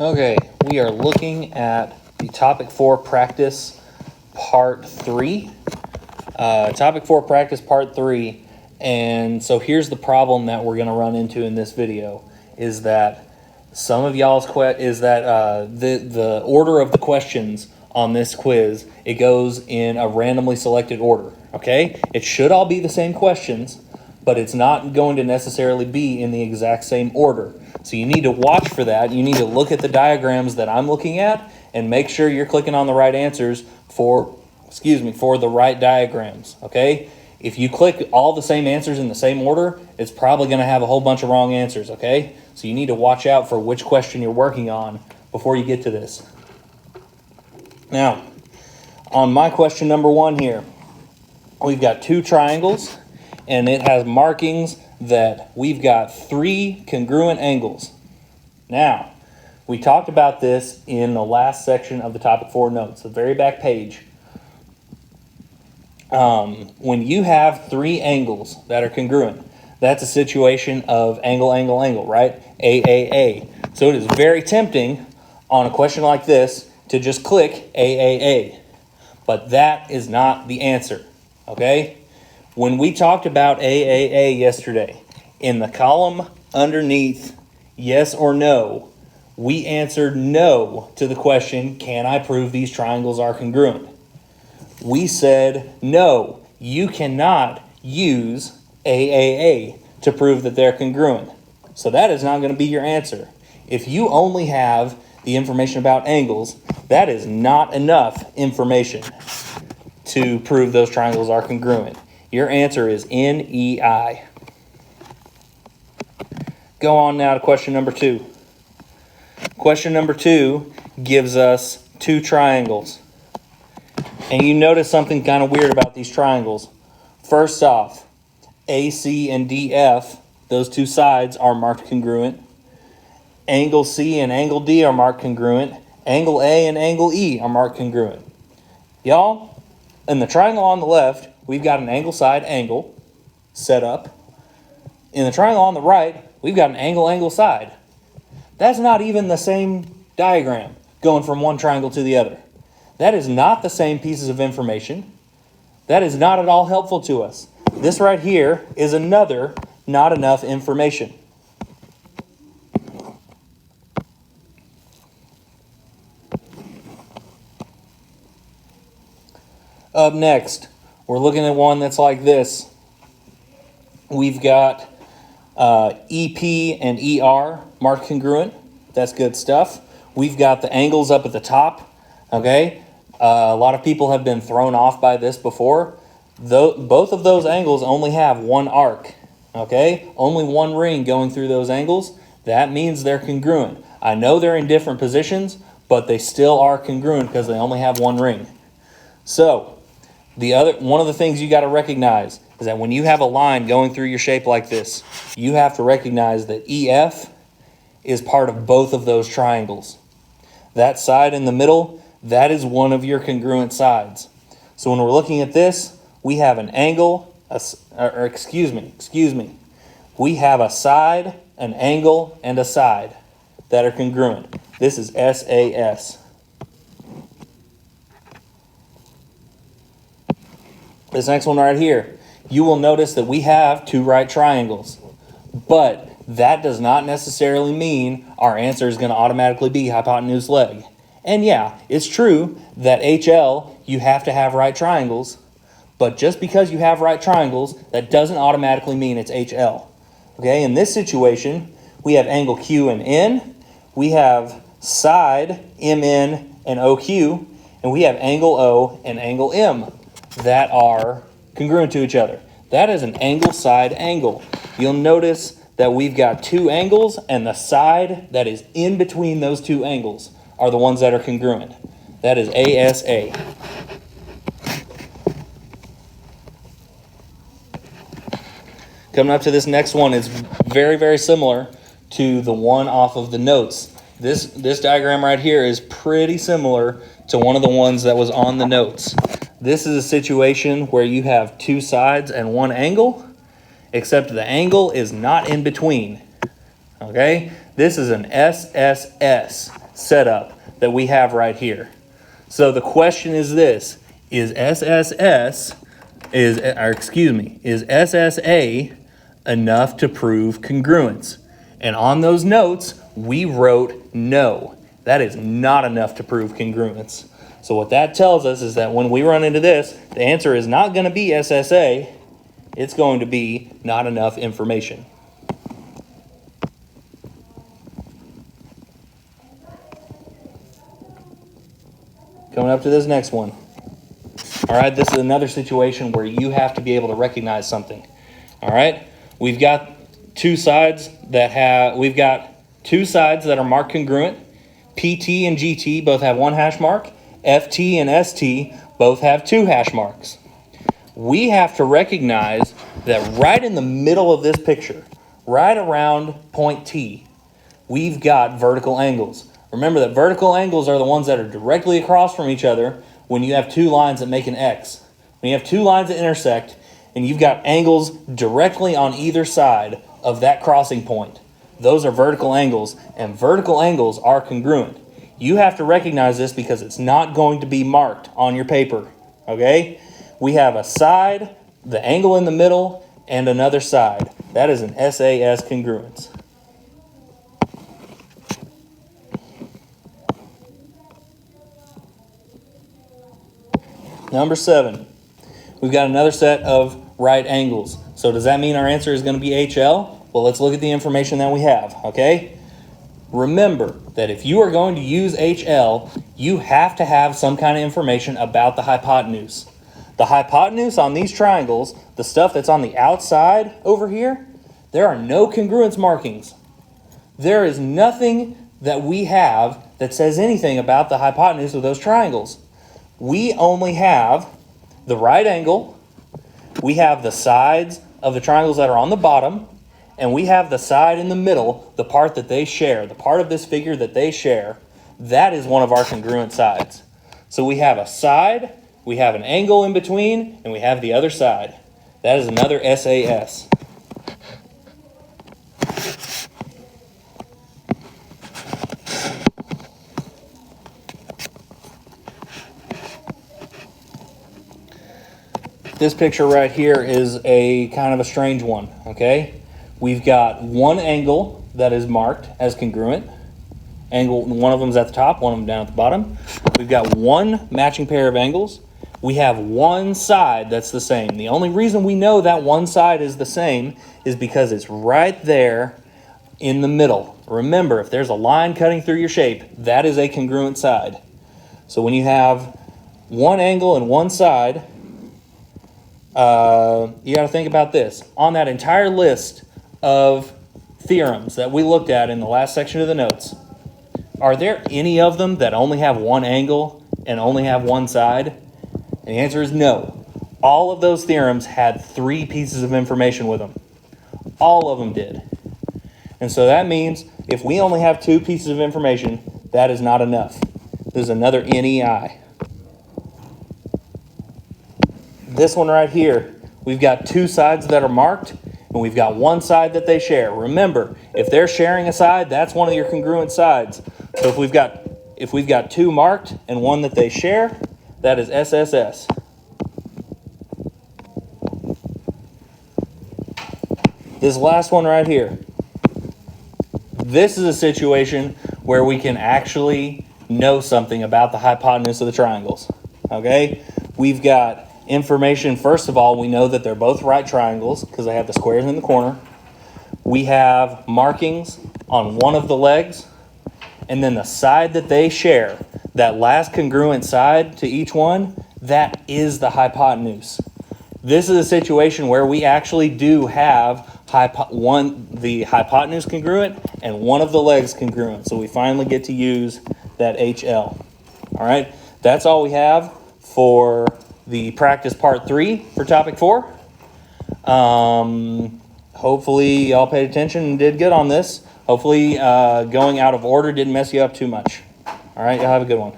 Okay, we are looking at the topic 4 practice part 3. Topic 4 practice part 3. And so here's the problem that we're going to run into in this video is that some of y'all's the order of the questions on this quiz, it goes in a randomly selected order, okay? It should all be the same questions, but it's not going to necessarily be in the exact same order. So you need to watch for that. You need to look at the diagrams that I'm looking at and make sure you're clicking on the right answers for the right diagrams, okay? If you click all the same answers in the same order, it's probably going to have a whole bunch of wrong answers, okay? So you need to watch out for which question you're working on before you get to this. Now, on my question number 1 here, we've got 2 triangles, and it has markings that we've got 3 congruent angles. Now, we talked about this in the last section of the topic 4 notes, the very back page. When you have 3 angles that are congruent, that's a situation of angle, angle, angle, right? AAA. So it is very tempting on a question like this to just click AAA. But that is not the answer, okay? When we talked about AAA yesterday, in the column underneath yes or no, we answered no to the question, can I prove these triangles are congruent? We said, no, you cannot use AAA to prove that they're congruent. So that is not going to be your answer. If you only have the information about angles, that is not enough information to prove those triangles are congruent. Your answer is NEI. Go on now to question number 2. Question number 2 gives us 2 triangles. And you notice something kind of weird about these triangles. First off, AC and DF, those 2 sides are marked congruent. Angle C and angle D are marked congruent. Angle A and angle E are marked congruent. Y'all, in the triangle on the left, we've got an angle side angle set up. In the triangle on the right, we've got an angle angle side. That's not even the same diagram going from one triangle to the other. That is not the same pieces of information. That is not at all helpful to us. This right here is another not enough information. Up next, we're looking at one that's like this. We've got EP and ER marked congruent. That's good stuff. We've got the angles up at the top. Okay, a lot of people have been thrown off by this before. Both of those angles only have one arc. Okay, only one ring going through those angles. That means they're congruent. I know they're in different positions, but they still are congruent because they only have one ring. So, one of the things you got to recognize is that when you have a line going through your shape like this, you have to recognize that EF is part of both of those triangles. That side in the middle, that is one of your congruent sides. So when we're looking at this, we have an angle, we have a side, an angle, and a side that are congruent. This is SAS. This next one right here, you will notice that we have 2 right triangles, but that does not necessarily mean our answer is going to automatically be hypotenuse leg. And yeah, it's true that HL, you have to have right triangles, but just because you have right triangles, that doesn't automatically mean it's HL. Okay, in this situation, we have angle Q and N, we have side MN and OQ, and we have angle O and angle M that are congruent to each other. That is an angle side angle. You'll notice that we've got 2 angles, and the side that is in between those 2 angles are the ones that are congruent. That is ASA. Coming up to this next one is very, very similar to the one off of the notes. This diagram right here is pretty similar to one of the ones that was on the notes. This is a situation where you have 2 sides and 1 angle, except the angle is not in between. Okay? This is an SSS. setup that we have right here. So the question is this: is SSA enough to prove congruence? And on those notes, we wrote no. That is not enough to prove congruence. So what that tells us is that when we run into this, the answer is not going to be SSA. It's going to be not enough information. Coming up to this next one. All right, this is another situation where you have to be able to recognize something. All right, we've got two sides that are marked congruent. PT and GT both have one hash mark. FT and ST both have two hash marks. We have to recognize that right in the middle of this picture, right around point T, we've got vertical angles. Remember that vertical angles are the ones that are directly across from each other when you have two lines that make an X. When you have two lines that intersect and you've got angles directly on either side of that crossing point, those are vertical angles, and vertical angles are congruent. You have to recognize this because it's not going to be marked on your paper, okay? We have a side, the angle in the middle, and another side. That is an SAS congruence. Number 7, we've got another set of right angles. So does that mean our answer is going to be HL? Well, let's look at the information that we have, okay? Remember that if you are going to use HL, you have to have some kind of information about the hypotenuse. The hypotenuse on these triangles, the stuff that's on the outside over here, there are no congruence markings. There is nothing that we have that says anything about the hypotenuse of those triangles. We only have the right angle, we have the sides of the triangles that are on the bottom, and we have the side in the middle, the part that they share, the part of this figure that they share. That is one of our congruent sides. So we have a side, we have an angle in between, and we have the other side. That is another SAS. This picture right here is a kind of a strange one, okay? We've got one angle that is marked as congruent. One of them is at the top, one of them down at the bottom. We've got one matching pair of angles. We have one side that's the same. The only reason we know that one side is the same is because it's right there in the middle. Remember, if there's a line cutting through your shape, that is a congruent side. So when you have one angle and one side, you got to think about this. On that entire list of theorems that we looked at in the last section of the notes, are there any of them that only have one angle and only have one side? And the answer is no. All of those theorems had 3 pieces of information with them. All of them did. And so that means if we only have 2 pieces of information, that is not enough. There's another NEI. This one right here, we've got 2 sides that are marked, and we've got one side that they share. Remember, if they're sharing a side, that's one of your congruent sides. So if we've got 2 marked and one that they share, that is SSS. This last one right here. This is a situation where we can actually know something about the hypotenuse of the triangles. Okay? We've got information. First of all, we know that they're both right triangles because they have the squares in the corner. We have markings on one of the legs, and then the side that they share, that last congruent side to each one, that is the hypotenuse. This is a situation where we actually do have the hypotenuse congruent and one of the legs congruent. So we finally get to use that HL. All right, that's all we have for the practice part 3 for topic 4. Hopefully y'all paid attention and did good on this. Hopefully going out of order didn't mess you up too much. All right, y'all have a good one.